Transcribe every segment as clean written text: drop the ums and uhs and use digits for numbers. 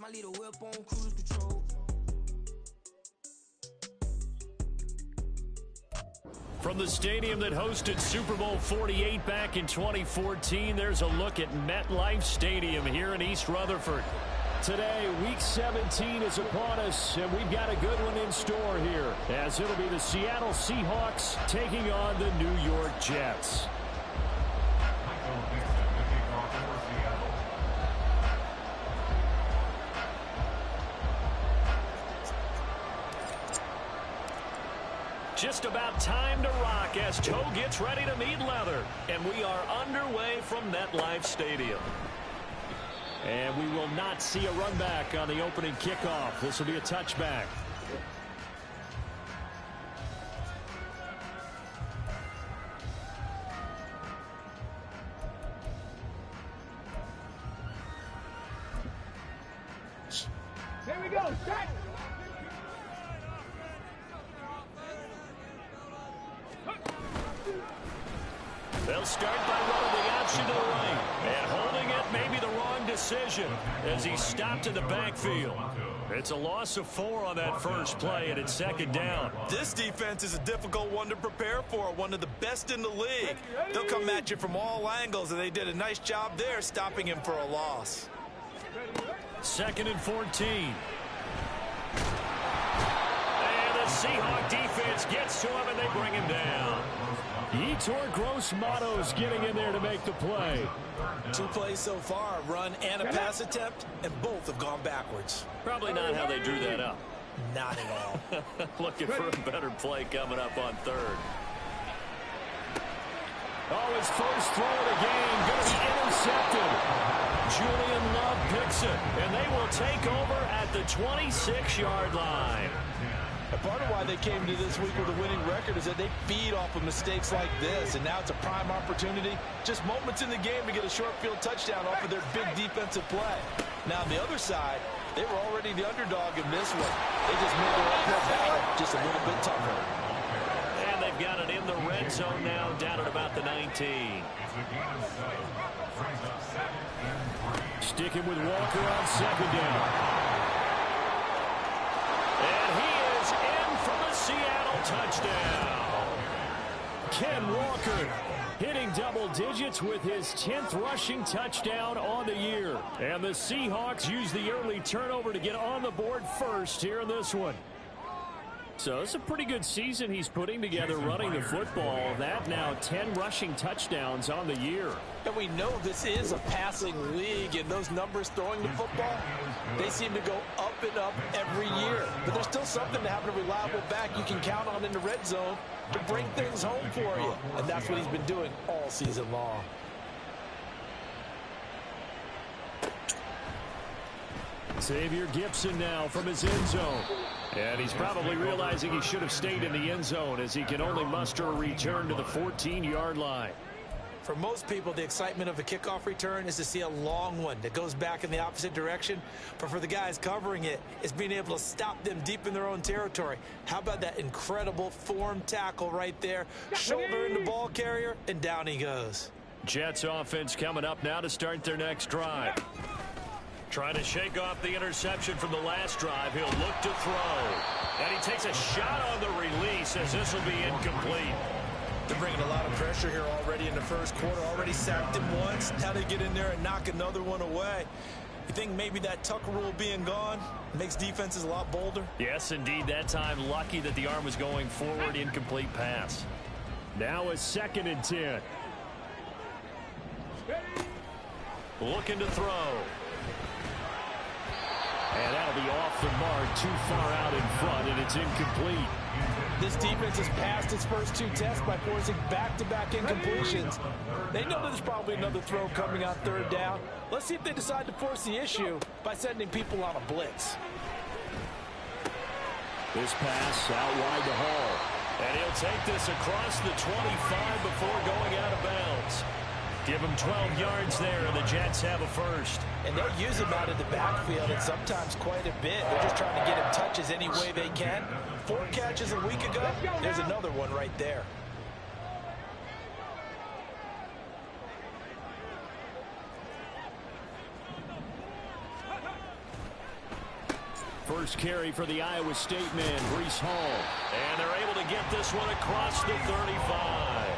my little whip on cruise control. From the stadium that hosted Super Bowl 48 back in 2014, there's a look at MetLife Stadium here in East Rutherford. Today, Week 17 is upon us, and we've got a good one in store here, as it'll be the Seattle Seahawks taking on the New York Jets. Just about time to rock as Toe gets ready to meet leather. And we are underway from MetLife Stadium. And we will not see a run back on the opening kickoff. This will be a touchback. Here we go, set! They'll start by running the option to the right. And holding it may be the wrong decision as he's stopped in the backfield. It's a loss of 4 on that first play, and it's second down. This defense is a difficult one to prepare for, one of the best in the league. They'll come at you from all angles, and they did a nice job there stopping him for a loss. 2nd and 14. And the Seahawk defense gets to him, and they bring him down. Yetur Gross-Matos getting in there to make the play. 2 plays so far, a run and a pass attempt, and both have gone backwards. Probably not how they drew that up. Not at all. Looking for a better play coming up on 3rd. Oh, his first throw of the game going to be intercepted. Julian Love picks it, and they will take over at the 26-yard line. And part of why they came to this week with a winning record is that they feed off of mistakes like this, and now it's a prime opportunity, just moments in the game to get a short field touchdown off of their big defensive play. Now, on the other side, they were already the underdog in this one. They just made their uphill battle just a little bit tougher. And they've got it in the red zone now, down at about the 19. Sticking with Walker on 2nd down. And he is in for the Seattle touchdown. Ken Walker hitting double digits with his 10th rushing touchdown on the year. And the Seahawks use the early turnover to get on the board first here in this one. So it's a pretty good season he's putting together running the football. That now 10 rushing touchdowns on the year. And we know this is a passing league, and those numbers throwing the football, they seem to go up and up every year. But there's still something to having a reliable back you can count on in the red zone to bring things home for you. And that's what he's been doing all season long. Xavier Gipson now from his end zone. And he's probably realizing he should have stayed in the end zone as he can only muster a return to the 14-yard line. For most people, the excitement of a kickoff return is to see a long one that goes back in the opposite direction. But for the guys covering it, it's being able to stop them deep in their own territory. How about that incredible form tackle right there? Shoulder in the ball carrier, and down he goes. Jets offense coming up now to start their next drive. Trying to shake off the interception from the last drive. He'll look to throw. And he takes a shot on the release as this will be incomplete. They're bringing a lot of pressure here already in the first quarter. Already sacked him once. Now they get in there and knock another one away. You think maybe that Tucker rule being gone makes defenses a lot bolder? Yes, indeed. That time, lucky that the arm was going forward. Incomplete pass. Now a 2nd and 10. Looking to throw. And that'll be off the mark, too far out in front, and it's incomplete. This defense has passed its first 2 tests by forcing back-to-back incompletions. They know there's probably another throw coming on 3rd down. Let's see if they decide to force the issue by sending people on a blitz. This pass out wide to Hall. And he'll take this across the 25 before going out of bounds. Give him 12 yards there, and the Jets have a first. And they use him out of the backfield, and sometimes quite a bit. They're just trying to get him touches any way they can. 4 catches a week ago. There's another one right there. first carry for the Iowa State man, Breece Hall. And they're able to get this one across the 35.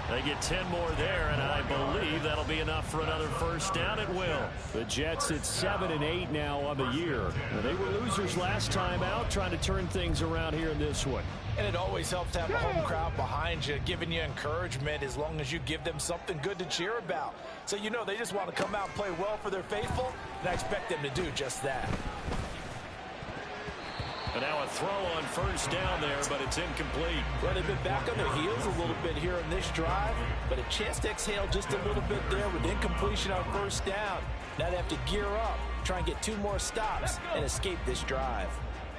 They get 10 more there, and I believe that'll be enough for another first down. It will. The Jets at 7-8 now on the year. They were losers last time out, trying to turn things around here in this one. And it always helps to have a home crowd behind you, giving you encouragement as long as you give them something good to cheer about. So you know they just want to come out and play well for their faithful, and I expect them to do just that. And now a throw on first down there, but it's incomplete. Well, they've been back on their heels a little bit here in this drive, but a chance to exhale just a little bit there with incompletion on first down. Now they have to gear up, try and get 2 more stops, and escape this drive.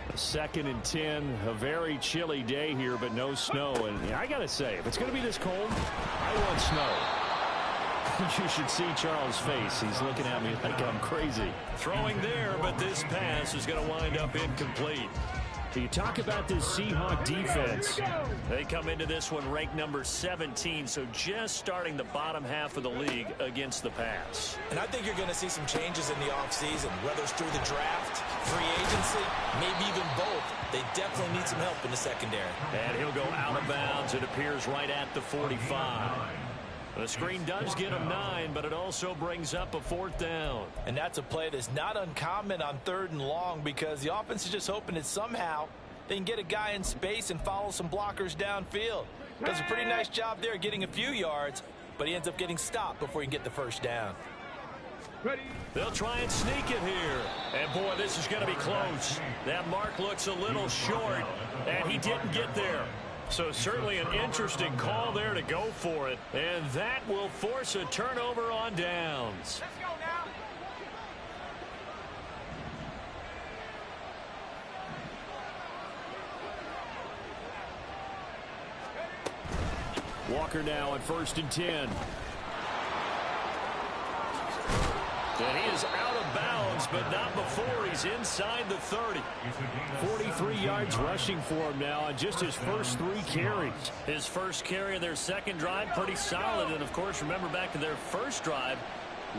A 2nd and 10, a very chilly day here, but no snow. And I got to say, if it's going to be this cold, I want snow. You should see Charles' face. He's looking at me like I'm crazy. Throwing there, but this pass is going to wind up incomplete. You talk about this Seahawk defense. They come into this one ranked number 17, so just starting the bottom half of the league against the pass. And I think you're going to see some changes in the offseason, whether it's through the draft, free agency, maybe even both. They definitely need some help in the secondary. And he'll go out of bounds. It appears right at the 45. The screen does get him 9, but it also brings up a 4th down. And that's a play that's not uncommon on 3rd and long because the offense is just hoping that somehow they can get a guy in space and follow some blockers downfield. Does a pretty nice job there getting a few yards, but he ends up getting stopped before he can get the first down. They'll try and sneak it here. And, boy, this is going to be close. That mark looks a little short, and he didn't get there. So certainly an interesting call there to go for it. And that will force a turnover on downs. Let's go now. Walker now on 1st and 10. And he is out of bounds, but not before he's inside the 30. 43 yards rushing for him now on just his first 3 carries. His first carry of their second drive, pretty solid. And, of course, remember back to their first drive,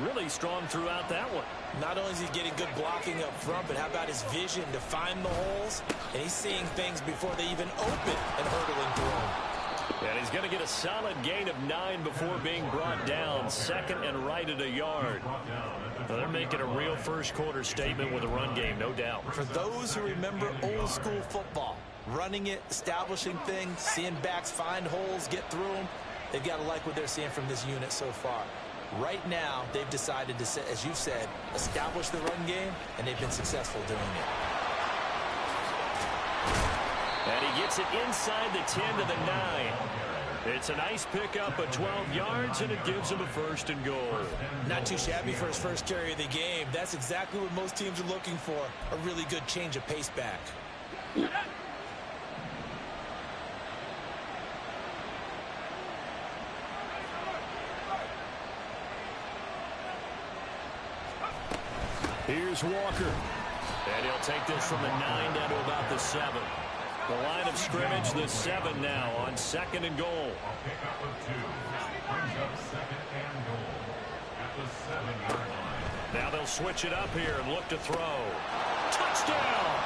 really strong throughout that one. Not only is he getting good blocking up front, but how about his vision to find the holes? And he's seeing things before they even open and hurdling through them. And he's going to get a solid gain of 9 before being brought down. 2nd and right at a yard. Well, they're making a real first-quarter statement with a run game, no doubt. For those who remember old-school football, running it, establishing things, seeing backs find holes, get through them, they've got to like what they're seeing from this unit so far. Right now, they've decided to, as you said, establish the run game, and they've been successful doing it. And he gets it inside the 10 to the 9. It's a nice pickup of 12 yards, and it gives him a 1st and goal. Not too shabby for his first carry of the game. That's exactly what most teams are looking for, a really good change of pace back. Here's Walker. And he'll take this from the 9 down to about the 7. The line of scrimmage, the 7 now on 2nd and goal. Now they'll switch it up here and look to throw. Touchdown!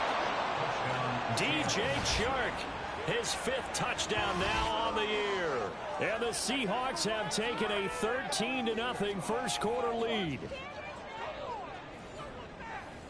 DJ Chark, his 5th touchdown now on the year. And the Seahawks have taken a 13-0 first-quarter lead.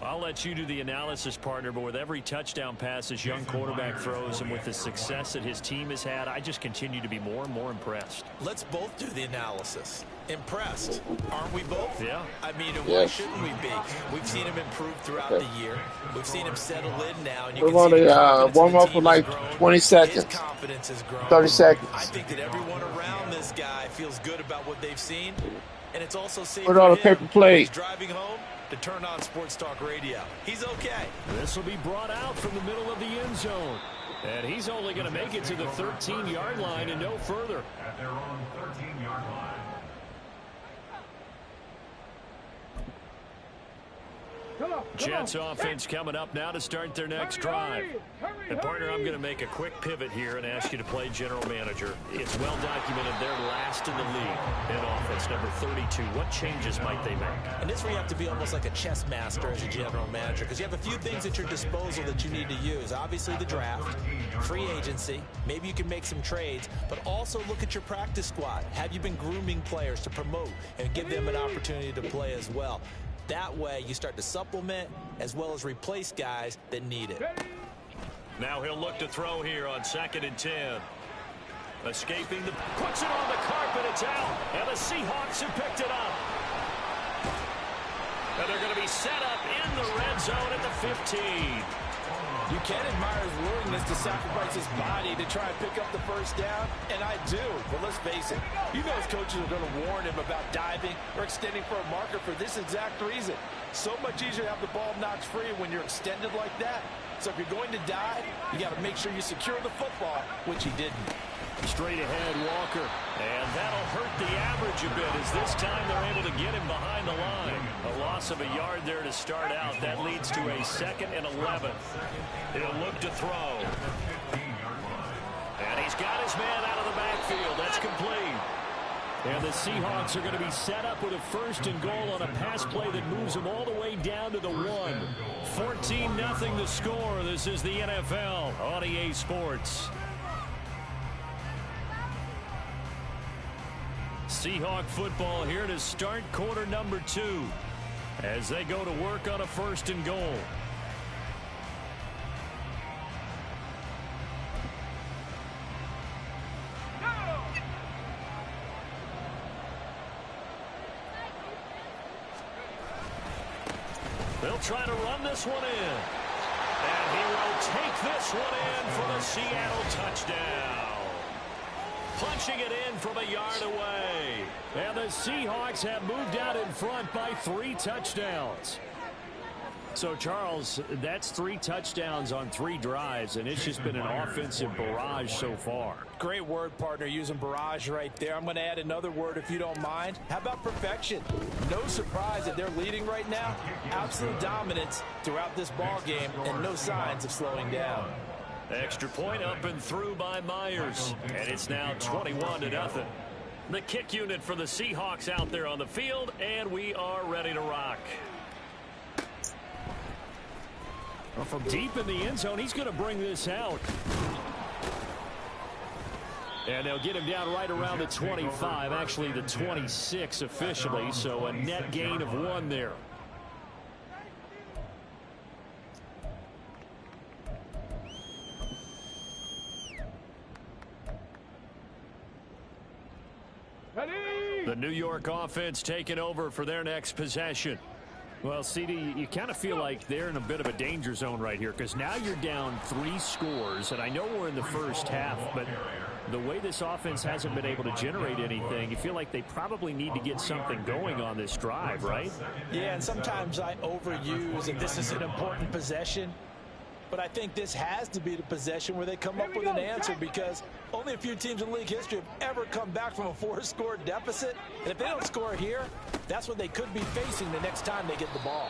I'll let you do the analysis, partner, but with every touchdown pass this young quarterback throws and with the success that his team has had, I just continue to be more and more impressed. Let's both do the analysis. Impressed, aren't we both? Yeah. I mean, why shouldn't we be? We've seen him improve throughout the year. We've seen him settle in now. And you We're going to warm up for like 20 seconds. His confidence has grown. 30 seconds. I think that everyone around this guy feels good about what they've seen. And it's also safe Put on for a paper him plate. who's driving home to turn on Sports Talk Radio. He's okay. This will be brought out from the middle of the end zone. And he's only going to make it to the 13-yard line and no further. At their own 13-yard line. Jets offense coming up now to start their next drive. And partner, I'm going to make a quick pivot here and ask you to play general manager. It's well documented they're last in the league in offense, number 32. What changes might they make? And this is where you have to be almost like a chess master as a general manager, because you have a few things at your disposal that you need to use. Obviously the draft, free agency, maybe you can make some trades, but also look at your practice squad. Have you been grooming players to promote and give them an opportunity to play as well? That way you start to supplement as well as replace guys that need it. Now he'll look to throw here on 2nd and 10. Escaping the... puts it on the carpet. It's out. And the Seahawks have picked it up. And they're going to be set up in the red zone at the 15. You can admire his willingness to sacrifice his body to try and pick up the first down, and I do. But let's face it, you know his coaches are going to warn him about diving or extending for a marker for this exact reason. So much easier to have the ball knocked free when you're extended like that. So if you're going to dive, you got to make sure you secure the football, which he didn't. Straight ahead, Walker. And that'll hurt the average a bit as this time they're able to get him behind the line. A loss of a yard there to start out. That leads to a 2nd and 11. He'll look to throw. And he's got his man out of the backfield. That's complete. And the Seahawks are going to be set up with a 1st and goal on a pass play that moves them all the way down to the 1. 14-0 the score. This is the NFL on EA Sports. Seahawk football here to start quarter number 2 as they go to work on a 1st and goal. They'll try to run this one in. And he will take this one in for the Seattle touchdown. Punching it in from a yard away. And the Seahawks have moved out in front by 3 touchdowns. So, Charles, that's 3 touchdowns on 3 drives, and it's just been an offensive barrage so far. Great word, partner, using barrage right there. I'm going to add another word if you don't mind. How about perfection? No surprise that they're leading right now. Absolute dominance throughout this ball game and no signs of slowing down. Extra point up and through by Myers. And it's now 21-0. The kick unit for the Seahawks out there on the field, and we are ready to rock. Well, from deep in the end zone, he's going to bring this out. And they'll get him down right around the 25, actually the 26 officially, so a net gain of 1 there. The New York offense taking over for their next possession. Well, CD, you kind of feel like they're in a bit of a danger zone right here because now you're down 3 scores, and I know we're in the first half, but the way this offense hasn't been able to generate anything, you feel like they probably need to get something going on this drive, right? Yeah, and sometimes I overuse that this is an important possession. But I think this has to be the possession where they come up with an answer because only a few teams in league history have ever come back from a 4-score deficit. And if they don't score here, that's what they could be facing the next time they get the ball.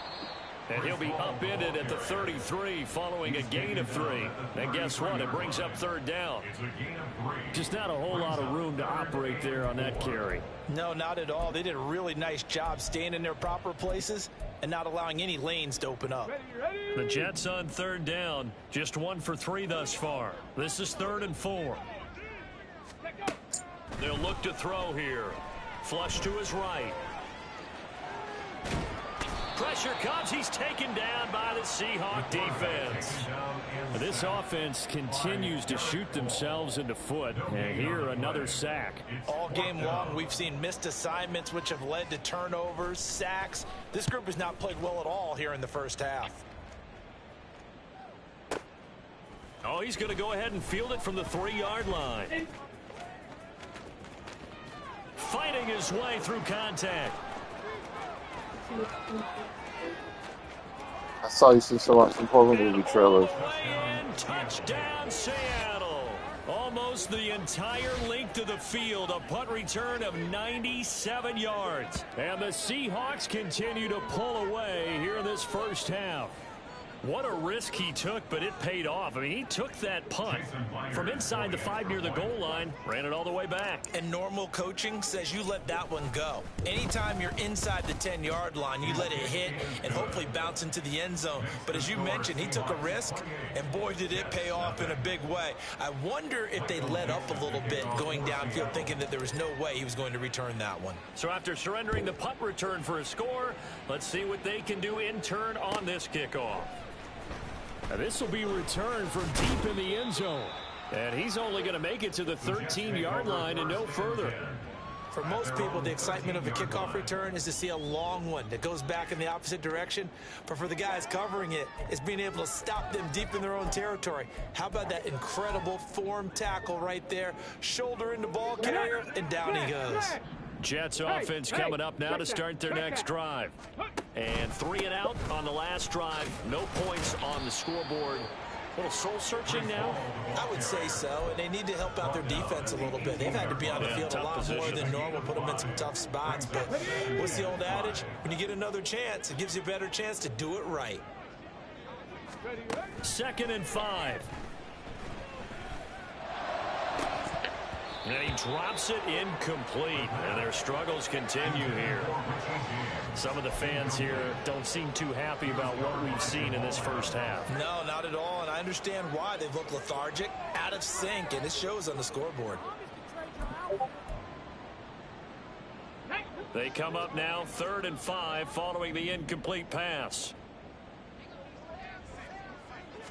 And he'll be upended at the 33 following a gain of 3. And guess what? It brings up 3rd down. Just not a whole lot of room to operate there on that carry. No, not at all. They did a really nice job staying in their proper places and not allowing any lanes to open up. The Jets on 3rd down. Just 1 for 3 thus far. This is 3rd and 4. They'll look to throw here. Flush to his right. Pressure comes. He's taken down by the Seahawk defense. This offense continues to shoot themselves in the foot. And here, another sack. All game long, we've seen missed assignments, which have led to turnovers, sacks. This group has not played well at all here in the first half. Oh, he's going to go ahead and field it from the 3-yard line. Fighting his way through contact. I saw you see some horror movie trailers. Touchdown, Seattle. almost the entire length of the field. A punt return of 97 yards. And the Seahawks continue to pull away here in this first half. What a risk he took, but it paid off. I mean, he took that punt from inside the 5 near the goal line, ran it all the way back. And normal coaching says you let that one go. Anytime you're inside the 10-yard line, you let it hit and hopefully bounce into the end zone. But as you mentioned, he took a risk, and boy, did it pay off in a big way. I wonder if they let up a little bit going downfield, thinking that there was no way he was going to return that one. So after surrendering the punt return for a score, let's see what they can do in turn on this kickoff. Now this will be returned from deep in the end zone. And he's only going to make it to the 13-yard line and no further. For most people, the excitement of a kickoff return is to see a long one that goes back in the opposite direction. But for the guys covering it, it's being able to stop them deep in their own territory. How about that incredible form tackle right there? Shoulder in the ball carrier, and down he goes. Jets offense coming up now to start their next drive. And 3 and out on the last drive. No points on the scoreboard. A little soul-searching now? I would say so, and they need to help out their defense a little bit. They've had to be on the field a lot more than normal, put them in some tough spots. But what's the old adage? When you get another chance, it gives you a better chance to do it right. 2nd and 5. And he drops it incomplete. And their struggles continue here. Some of the fans here don't seem too happy about what we've seen in this first half. No, not at all. And I understand why. They've looked lethargic, out of sync, and it shows on the scoreboard. They come up now 3rd and 5 following the incomplete pass.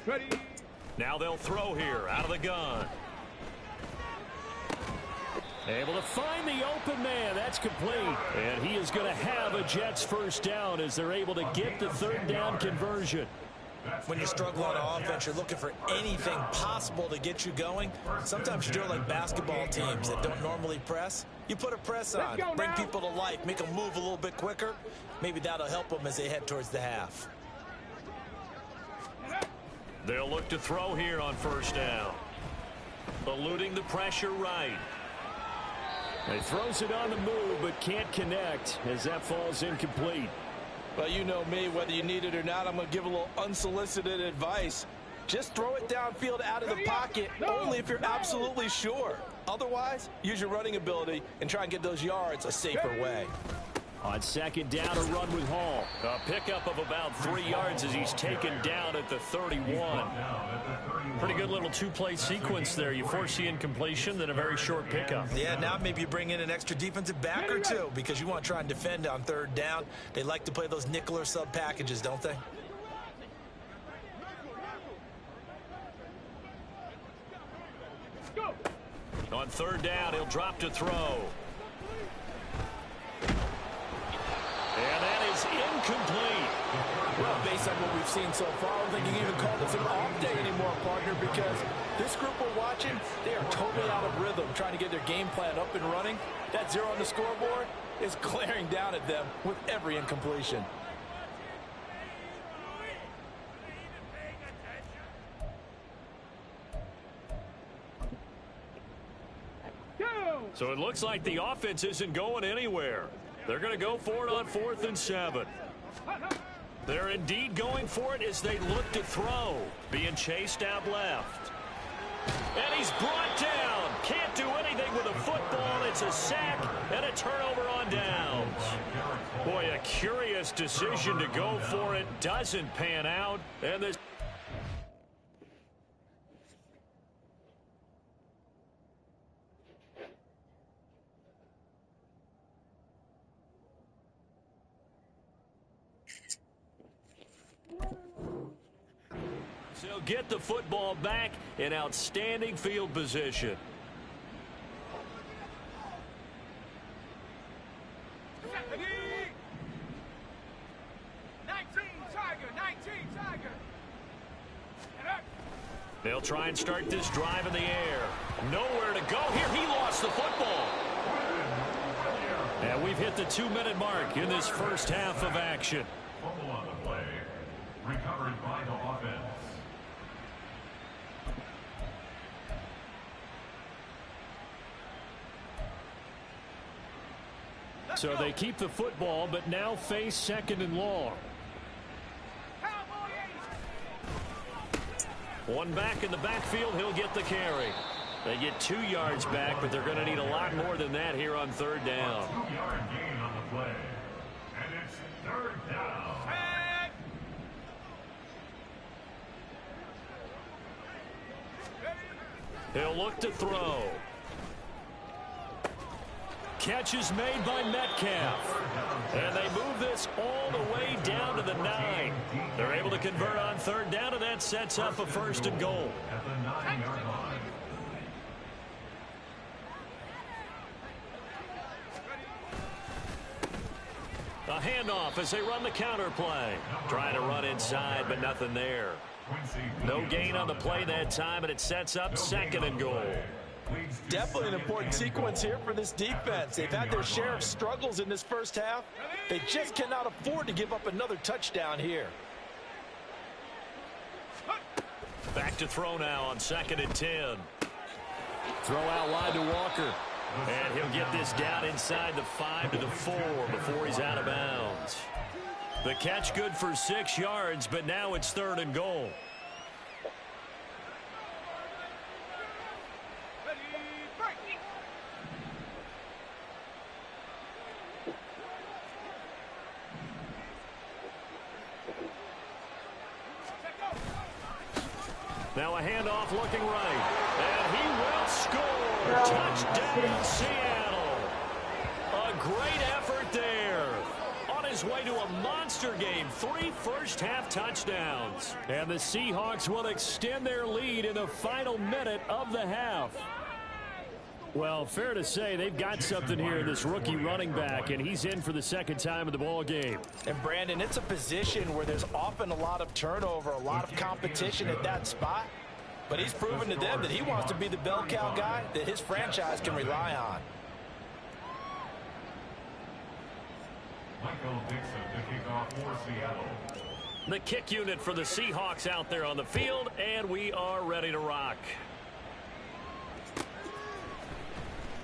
Ready. Now they'll throw here out of the gun. Able to find the open man. That's complete. And he is going to have a Jets first down as they're able to get the 3rd down conversion. When you struggle on offense, you're looking for anything possible to get you going. Sometimes you do it like basketball teams that don't normally press. You put a press on, bring people to life, make them move a little bit quicker. Maybe that'll help them as they head towards the half. They'll look to throw here on 1st down. Eluding the pressure right. He throws it on the move, but can't connect as that falls incomplete. Well, you know me, whether you need it or not, I'm going to give a little unsolicited advice. Just throw it downfield out of the pocket, only if you're absolutely sure. Otherwise, use your running ability and try and get those yards a safer way. On 2nd down, a run with Hall. A pickup of about 3 yards as he's taken down at the 31. Pretty good little 2-play sequence there. You force the incompletion, then a very short pickup. Yeah, now maybe you bring in an extra defensive back or two because you want to try and defend on 3rd down. They like to play those nickel or sub packages, don't they? On 3rd down, he'll drop to throw. And that is incomplete. Well, based on what we've seen so far, I don't think you can even call this an off day anymore, partner, because this group we're watching, they are totally out of rhythm, trying to get their game plan up and running. That 0 on the scoreboard is glaring down at them with every incompletion. So it looks like the offense isn't going anywhere. They're going to go for it on 4th and 7. They're indeed going for it as they look to throw. Being chased out left. And he's brought down. Can't do anything with a football. It's a sack and a turnover on downs. Boy, a curious decision to go for it. Doesn't pan out. And this... So get the football back in outstanding field position. They'll try and start this drive in the air. Nowhere to go here. He lost the football. And we've hit the 2-minute mark in this first half of action. Fumble on the play. Recovered by the offense. So they keep the football, but now face 2nd and long. One back in the backfield, he'll get the carry. They get 2 yards back, but they're going to need a lot more than that here on 3rd down. 2-yard gain on the play. And it's 3rd down. He'll look to throw. Catch is made by Metcalf. And they move this all the way down to the 9. They're able to convert on 3rd down, and that sets up a 1st and goal. At the 9-yard line. A handoff as they run the counter play. Trying to run inside, but nothing there. No gain on the play that time, and it sets up 2nd and goal. Definitely an important sequence here for this defense. They've had their share of struggles in this first half. They just cannot afford to give up another touchdown here. Back to throw now on 2nd and 10. Throw out wide to Walker. And he'll get this down inside the 5 to the 4 before he's out of bounds. The catch good for 6 yards, but now it's 3rd and goal. Now a handoff looking right. And he will score. Touchdown, Seattle. A great effort there. On his way to a monster game. 3 first-half touchdowns. And the Seahawks will extend their lead in the final minute of the half. Well, fair to say they've got something here in this rookie running back, and he's in for the 2nd time of the ball game. And Brandon, it's a position where there's often a lot of turnover, a lot of competition at that spot. But he's proven to them that he wants to be the bell cow guy that his franchise can rely on. Michael Dixon to kick off for Seattle. The kick unit for the Seahawks out there on the field, and we are ready to rock.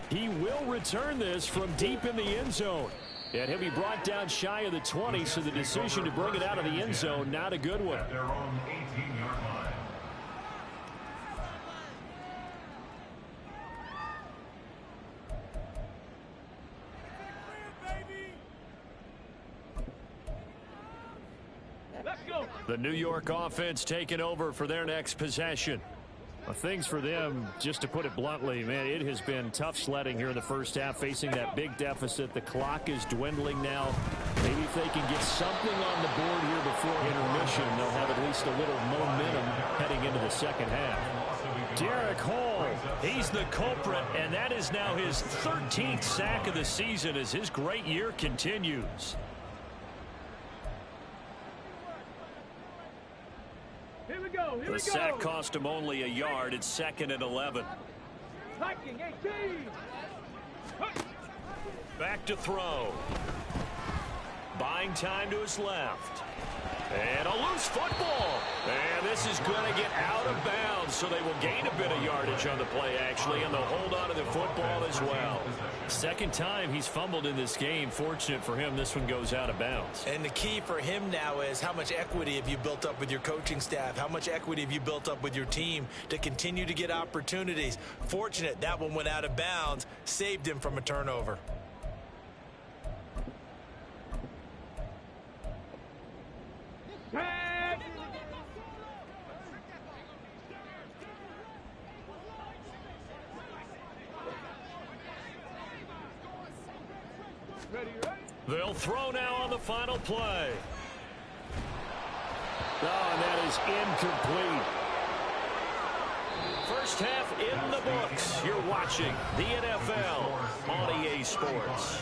He will return this from deep in the end zone. And he'll be brought down shy of the 20, so the decision to bring it out of the end zone, not a good one. At their own 18-yard line. The New York offense taking over for their next possession. Things for them, just to put it bluntly, man, it has been tough sledding here in the first half, facing that big deficit. The clock is dwindling now. Maybe if they can get something on the board here before intermission, they'll have at least a little momentum heading into the 2nd half. Derek Hall, he's the culprit, and that is now his 13th sack of the season as his great year continues. Here we go. The sack cost him only a yard. It's 2nd and 11. Hiking 18. Back to throw. Buying time to his left. And a loose football. And this is going to get out of bounds, so they will gain a bit of yardage on the play, actually, and they'll hold on to the football as well. 2nd time he's fumbled in this game. Fortunate for him, this one goes out of bounds. And the key for him now is how much equity have you built up with your coaching staff? How much equity have you built up with your team to continue to get opportunities? Fortunate that one went out of bounds, saved him from a turnover. They'll throw now on the final play. Oh, and that is incomplete. First half in the books. You're watching the NFL on EA Sports.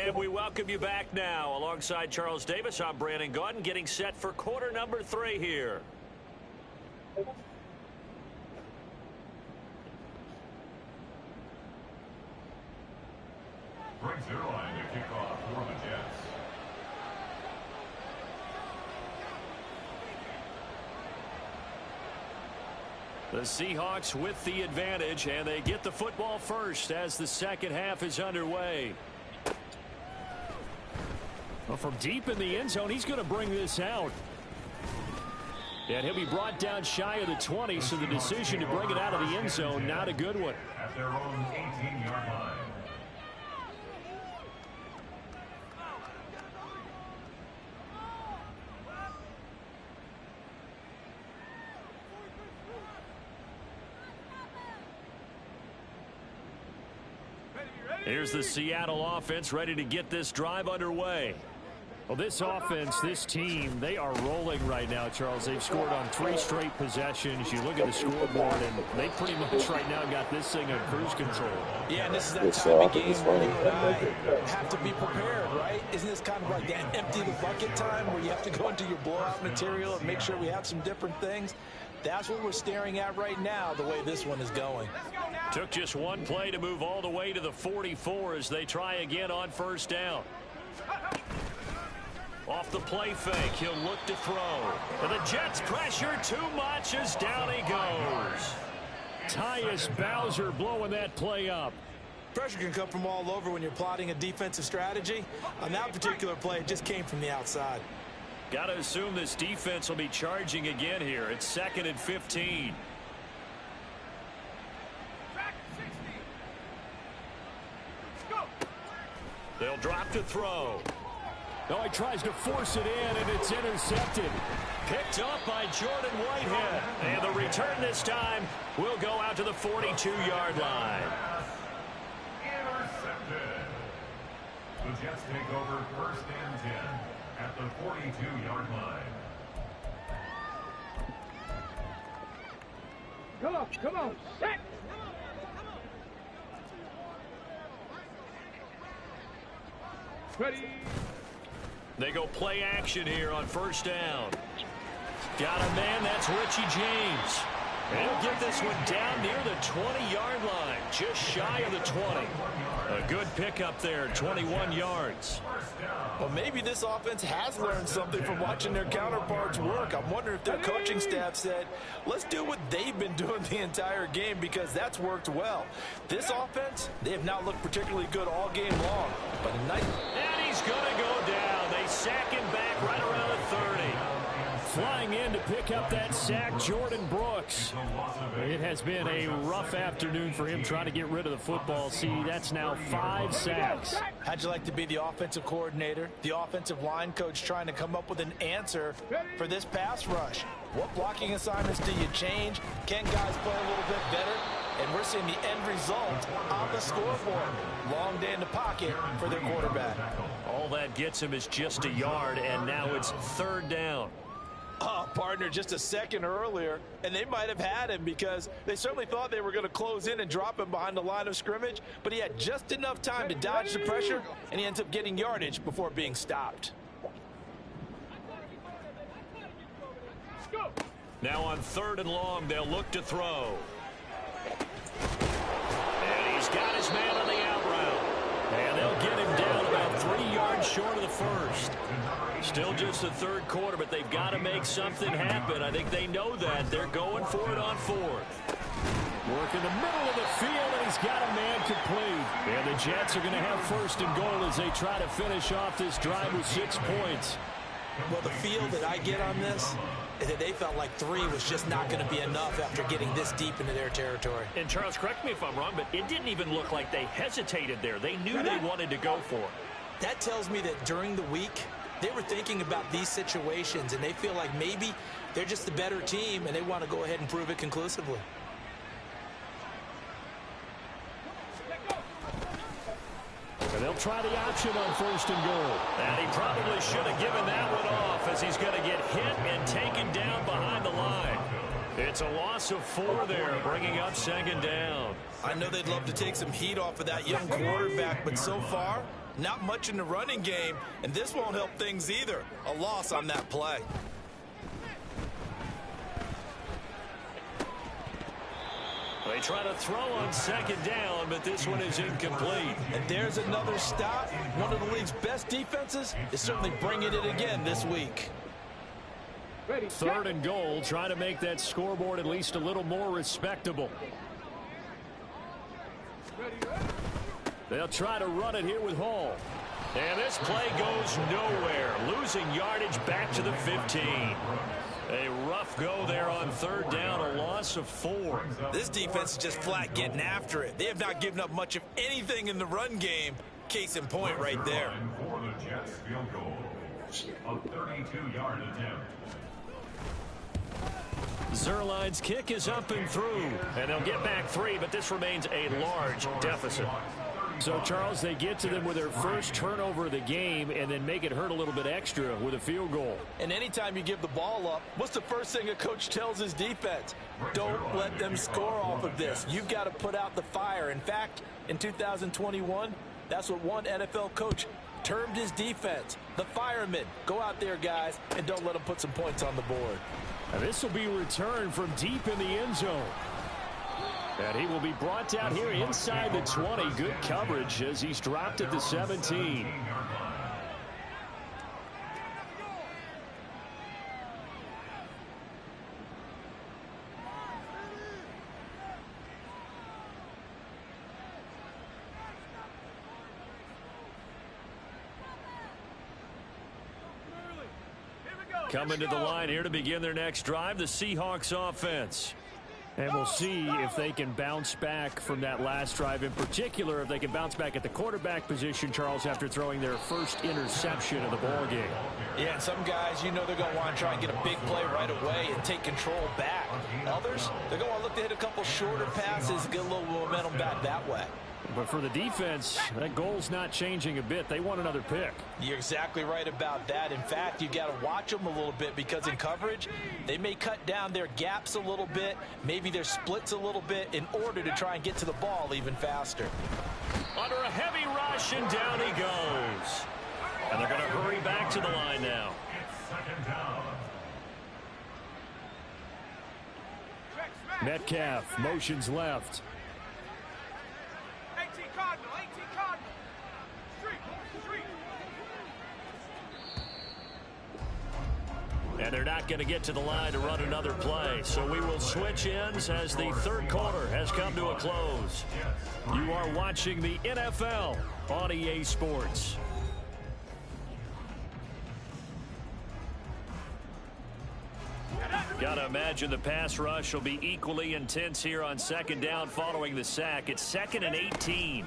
And we welcome you back now. Alongside Charles Davis, I'm Brandon Gaudin, getting set for quarter number 3 here. brings their line to kick off for the Jets. The Seahawks with the advantage, and they get the football first as the second half is underway. Well, from deep in the end zone, he's going to bring this out. And he'll be brought down shy of the 20, so the decision to bring it out of the end zone, not a good one. At their own 18-yard line. Here's the Seattle offense ready to get this drive underway. Well, this offense, this team, they are rolling right now, Charles. They've scored on 3 straight possessions. You look at the scoreboard, and they pretty much right now got this thing on cruise control. Yeah, and this is that time of game where you and I have to be prepared, right? Isn't this kind of like that empty the bucket time where you have to go into your blowout material and make sure we have some different things? That's what we're staring at right now, the way this one is going. Took just one play to move all the way to the 44 as they try again on first down. Off the play fake, he'll look to throw. But the Jets pressure too much as down he goes. Tyus Bowser blowing that play up. Pressure can come from all over when you're plotting a defensive strategy. On that particular play, it just came from the outside. Got to assume this defense will be charging again here. It's 2nd and 15. They'll drop to throw. No, he tries to force it in, and it's intercepted. Picked up by Jordan Whitehead. And the return this time will go out to the 42-yard line. Intercepted. The Jets take over 1st and 10 at the 42-yard line. Come on, set. Ready. They go play action here on first down. Got a man, that's Richie James. And he'll get this one down near the 20-yard line, just shy of the 20. A good pickup there, 21 yards. Well, maybe this offense has learned something from watching their counterparts work. I'm wondering if their coaching staff said, let's do what they've been doing the entire game, because that's worked well. This offense, they have not looked particularly good all game long. But a nice... And he's going to go down. They sack him back right around the 30. Flying in to pick up that sack, Jordan Brooks. It has been a rough afternoon for him trying to get rid of the football. See, that's now 5 sacks. How'd you like to be the offensive coordinator, the offensive line coach, trying to come up with an answer for this pass rush? What blocking assignments do you change? Can guys play a little bit better? And we're seeing the end result on the scoreboard. Long day in the pocket for their quarterback. All that gets him is just a yard, and now it's 3rd down. Oh, partner, just a second earlier, and they might have had him because they certainly thought they were going to close in and drop him behind the line of scrimmage, but he had just enough time to dodge the pressure, and he ends up getting yardage before being stopped. Now on 3rd and long, they'll look to throw. And he's got his man on the out route. And they'll get him down about 3 yards short of the first. Still just the 3rd quarter, but they've got to make something happen. I think they know that. They're going for it on 4th. Work in the middle of the field, and he's got a man complete. And the Jets are going to have 1st and goal as they try to finish off this drive with 6 points. Well, the feel that I get on this is that they felt like 3 was just not going to be enough after getting this deep into their territory. And Charles, correct me if I'm wrong, but it didn't even look like they hesitated there. They knew they wanted to go for it. That tells me that during the week, they were thinking about these situations, and they feel like maybe they're just the better team, and they want to go ahead and prove it conclusively. And they'll try the option on 1st and goal. And he probably should have given that one off as he's going to get hit and taken down behind the line. It's a loss of 4 there, bringing up 2nd down. I know they'd love to take some heat off of that young quarterback, but so far, not much in the running game, and this won't help things either. A loss on that play. They try to throw on second down, but this one is incomplete. And there's another stop. One of the league's best defenses is certainly bringing it again this week. Third and goal, trying to make that scoreboard at least a little more respectable. They'll try to run it here with Hall. And this play goes nowhere. Losing yardage back to the 15. A rough go there on third down, a loss of 4. This defense is just flat getting after it. They have not given up much of anything in the run game. Case in point right there. For the Jets field goal. A 32-yard attempt. Zerline's kick is up and through. And they'll get back 3, but this remains a large deficit. So, Charles, they get to them with their first turnover of the game and then make it hurt a little bit extra with a field goal. And anytime you give the ball up, what's the first thing a coach tells his defense? Don't let them score off of this. You've got to put out the fire. In fact, in 2021, that's what one NFL coach termed his defense. The firemen. Go out there, guys, and don't let them put some points on the board. And this will be returned from deep in the end zone. And he will be brought down here inside the 20. Good coverage as he's dropped at the 17. Coming to the line here to begin their next drive, the Seahawks offense. And we'll see if they can bounce back from that last drive. In particular, if they can bounce back at the quarterback position, Charles, after throwing their first interception of the ball game. Yeah, and some guys, you know, they're going to want to try and get a big play right away and take control back. Others, they're going to want to look to hit a couple shorter passes and get a little momentum back that way. But for the defense, that goal's not changing a bit. They want another pick. You're exactly right about that. In fact, you got to watch them a little bit because in coverage, they may cut down their gaps a little bit, maybe their splits a little bit in order to try and get to the ball even faster. Under a heavy rush, and down he goes. And they're going to hurry back to the line now. Second down. Metcalf motions left. And they're not going to get to the line to run another play. So we will switch ends as the third quarter has come to a close. You are watching the NFL on EA Sports. Got to imagine the pass rush will be equally intense here on second down following the sack. It's 2nd and 18.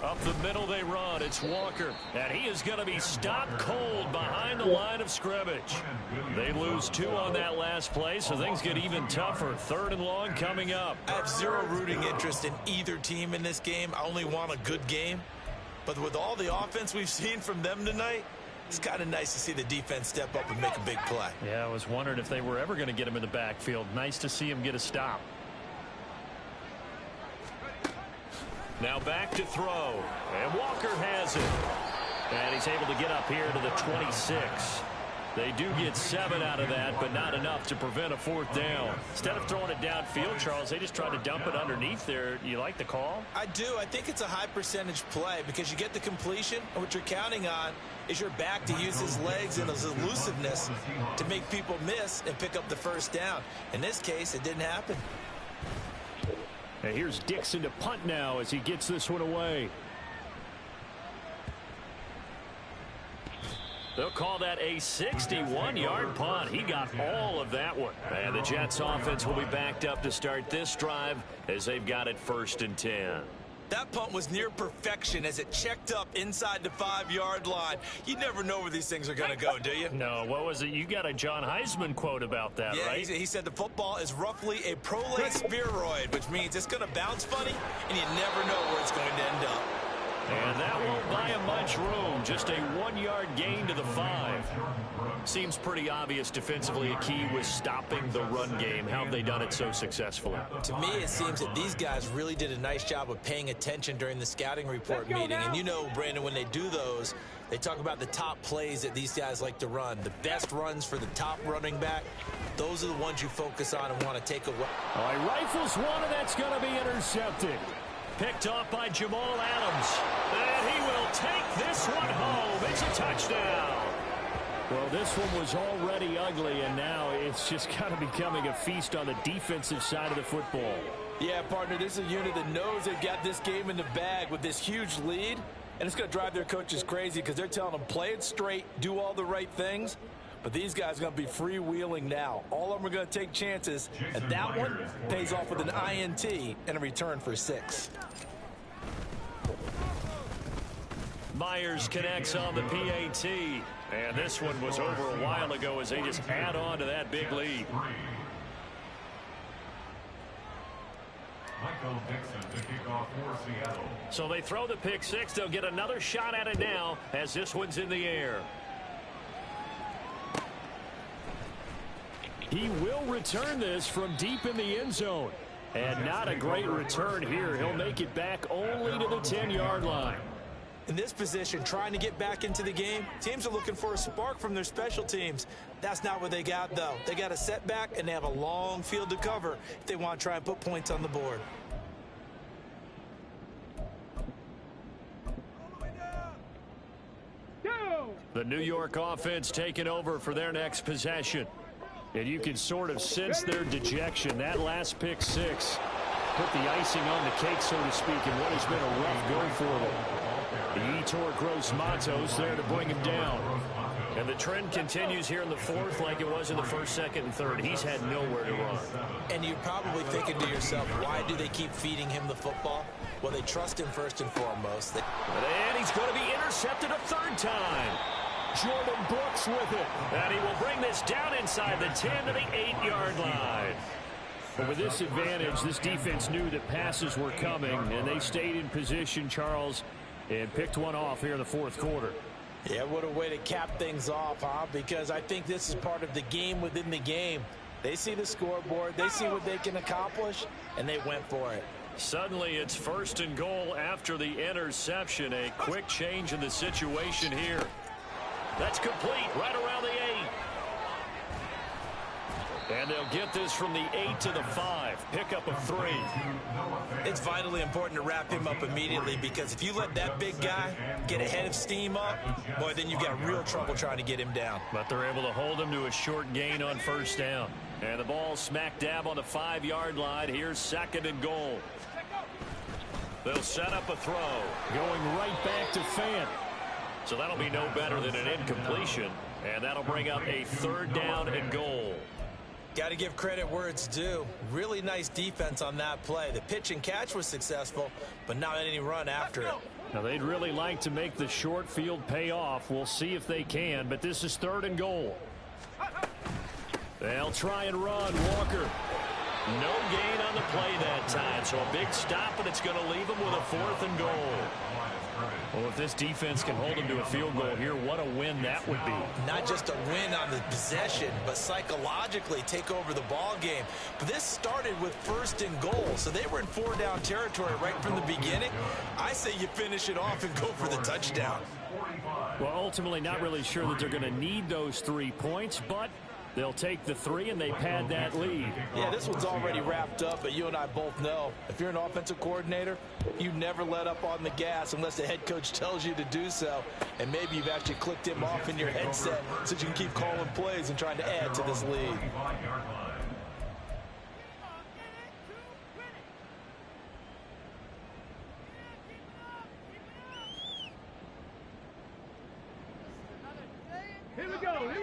Up the middle they run. It's Walker. And he is going to be stopped cold behind the line of scrimmage. They lose 2 on that last play, so things get even tougher. 3rd and long coming up. I have zero rooting interest in either team in this game. I only want a good game. But with all the offense we've seen from them tonight, it's kind of nice to see the defense step up and make a big play. Yeah, I was wondering if they were ever going to get him in the backfield. Nice to see him get a stop. Now back to throw. And Walker has it. And he's able to get up here to the 26. They do get 7 out of that, but not enough to prevent a 4th down. Instead of throwing it downfield, Charles, they just tried to dump it underneath there. You like the call? I do. I think it's a high percentage play because you get the completion, and what you're counting on is your back to use his legs and his elusiveness to make people miss and pick up the 1st down. In this case, it didn't happen. And here's Dixon to punt now as he gets this one away. They'll call that a 61-yard punt. He got all of that one. And the Jets offense will be backed up to start this drive as they've got it 1st and 10. That punt was near perfection as it checked up inside the 5-yard line. You never know where these things are going to go, do you? No, what was it? You got a John Heisman quote about that, yeah, right? He said the football is roughly a prolate spheroid, which means it's going to bounce funny, and you never know where it's going to end up. And that won't buy him much room. Just a 1-yard gain to the 5. Seems pretty obvious defensively a key was stopping the run game. How have they done it so successfully? To me, it seems that these guys really did a nice job of paying attention during the scouting report meeting. And you know, Brandon, when they do those, they talk about the top plays that these guys like to run. The best runs for the top running back, those are the ones you focus on and want to take away. All right, rifles one, and that's going to be intercepted. Picked off by Jamal Adams. And he will take this one home. It's a touchdown. Well, this one was already ugly, and now it's just kind of becoming a feast on the defensive side of the football. Yeah, partner, this is a unit that knows they've got this game in the bag with this huge lead, and it's going to drive their coaches crazy because they're telling them play it straight, do all the right things. But these guys are going to be freewheeling now. All of them are going to take chances, and that one pays off with an INT and a return for 6. Myers connects on the PAT. And this one was over a while ago as they just add on to that big lead. Michael Dixon to kick off for Seattle. So they throw the pick 6. They'll get another shot at it now as this one's in the air. He will return this from deep in the end zone. And not a great return here. He'll make it back only to the 10-yard line. In this position, trying to get back into the game, teams are looking for a spark from their special teams. That's not what they got, though. They got a setback, and they have a long field to cover if they want to try and put points on the board. The New York offense taking over for their next possession. And you can sort of sense their dejection. That last pick 6 put the icing on the cake, so to speak, in what has been a rough go for them. The Yetur Gross Matos there to bring him down. And the trend continues here in the 4th like it was in the 1st, 2nd, and 3rd. He's had nowhere to run. And you're probably thinking to yourself, why do they keep feeding him the football? Well, they trust him first and foremost. And he's going to be intercepted a 3rd time. Jordan Brooks with it. And he will bring this down inside the 10 to the 8-yard line. But with this advantage, this defense knew that passes were coming, and they stayed in position, Charles, and picked one off here in the 4th quarter. Yeah, what a way to cap things off, huh? Because I think this is part of the game within the game. They see the scoreboard, they see what they can accomplish, and they went for it. Suddenly, it's 1st and goal after the interception. A quick change in the situation here. That's complete right around the 8. And they'll get this from the 8 to the 5. Pickup of 3. It's vitally important to wrap him up immediately because if you let that big guy get a head of steam up, boy, then you've got real trouble trying to get him down. But they're able to hold him to a short gain on 1st down. And the ball smack dab on the 5-yard line. Here's 2nd and goal. They'll set up a throw. Going right back to Fant. So that'll be no better than an incompletion. And that'll bring up a 3rd down and goal. Got to give credit where it's due. Really nice defense on that play. The pitch and catch was successful, but not any run after it. Now, they'd really like to make the short field pay off. We'll see if they can, but this is 3rd and goal. They'll try and run. Walker. No gain on the play that time, so a big stop, and it's going to leave them with a 4th and goal. Well, if this defense can hold them to a field goal here, what a win that would be. Not just a win on the possession, but psychologically take over the ball game. But this started with 1st and goal, so they were in 4-down territory right from the beginning. I say you finish it off and go for the touchdown. Well, ultimately not really sure that they're going to need those 3 points, but they'll take the 3 and they pad that lead. Yeah, this one's already wrapped up, but you and I both know if you're an offensive coordinator, you never let up on the gas unless the head coach tells you to do so. And maybe you've actually clicked him off in your headset so you can keep calling plays and trying to add to this lead.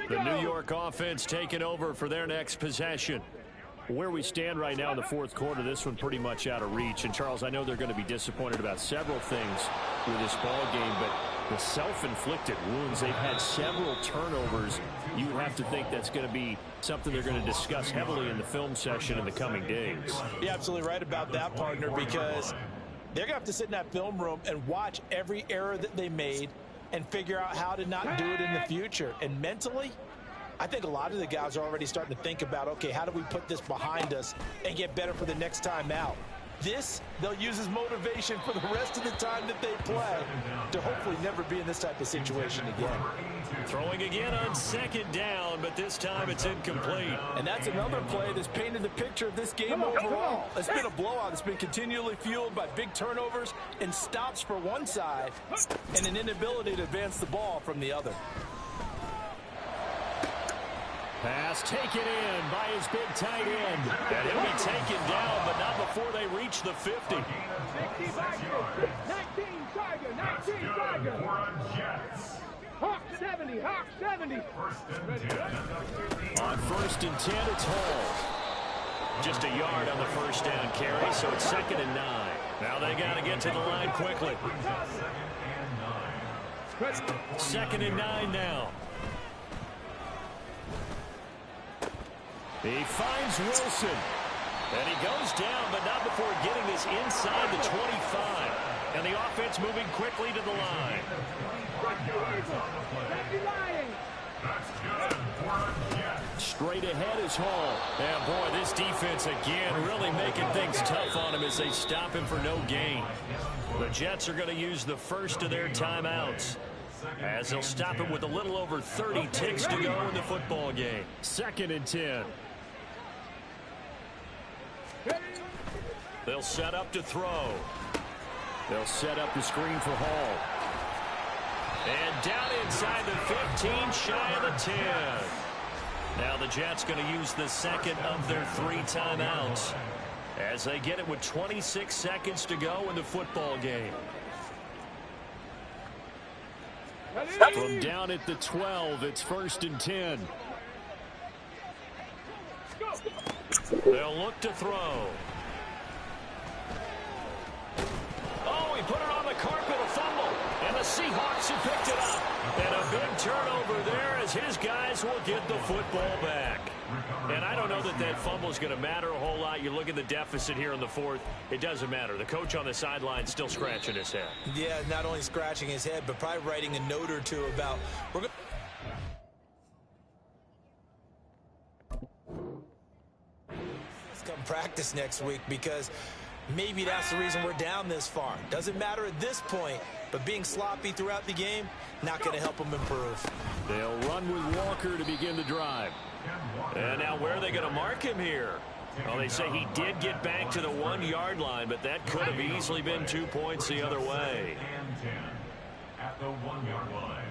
The New York offense taking over for their next possession. Where we stand right now in the 4th quarter, this one pretty much out of reach. And, Charles, I know they're going to be disappointed about several things with this ball game, but the self-inflicted wounds, they've had several turnovers. You would have to think that's going to be something they're going to discuss heavily in the film session in the coming days. You're absolutely right about that, partner, because They're going to have to sit in that film room and watch every error that they made and figure out how to not do it in the future. And mentally, I think a lot of the guys are already starting to think about, okay, how do we put this behind us and get better for the next time out? This, they'll use as motivation for the rest of the time that they play to hopefully never be in this type of situation again. Throwing again on second down, but this time it's incomplete. And that's another play that's painted the picture of this game overall. It's been a blowout. It's been continually fueled by big turnovers and stops for one side and an inability to advance the ball from the other. Pass taken in by his big tight end. And he'll be taken down, but not before they reach the 50. 19 Tiger, 19 Tiger. Hawk 70, Hawk 70. On first and 10, it's Hall. Just a yard on the first down carry, so it's 2nd and 9. Now they got to get to the line quickly. 2nd and 9 now. He finds Wilson. And he goes down, but not before getting this inside the 25. And the offense moving quickly to the line. Straight ahead is Hall. And boy, this defense again really making things tough on him as they stop him for no gain. The Jets are going to use the first of their timeouts, as they'll stop him with a little over 30 ticks to go in the football game. 2nd and 10. They'll set up to throw. They'll set up the screen for Hall. And down inside the 15, shy of the 10. Now the Jets going to use the second of their 3 timeouts as they get it with 26 seconds to go in the football game. From down at the 12, it's 1st and 10. They'll look to throw. Oh, he put it on the carpet, a fumble. And the Seahawks have picked it up. And a big turnover there as his guys will get the football back. And I don't know that that fumble is going to matter a whole lot. You look at the deficit here in the 4th. It doesn't matter. The coach on the sideline still scratching his head. Yeah, not only scratching his head, but probably writing a note or two about we're going to come practice next week, because maybe that's the reason we're down this far. Doesn't matter at this point, but being sloppy throughout the game, not going to help them improve. They'll run with Walker to begin the drive. And now where are they going to mark him here? Well, they say he did get back to the 1-yard line, but that could have easily been 2 points the other way. And 10 at the 1-yard line.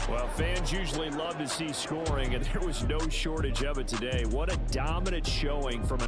Well, fans usually love to see scoring, and there was no shortage of it today. What a dominant showing from an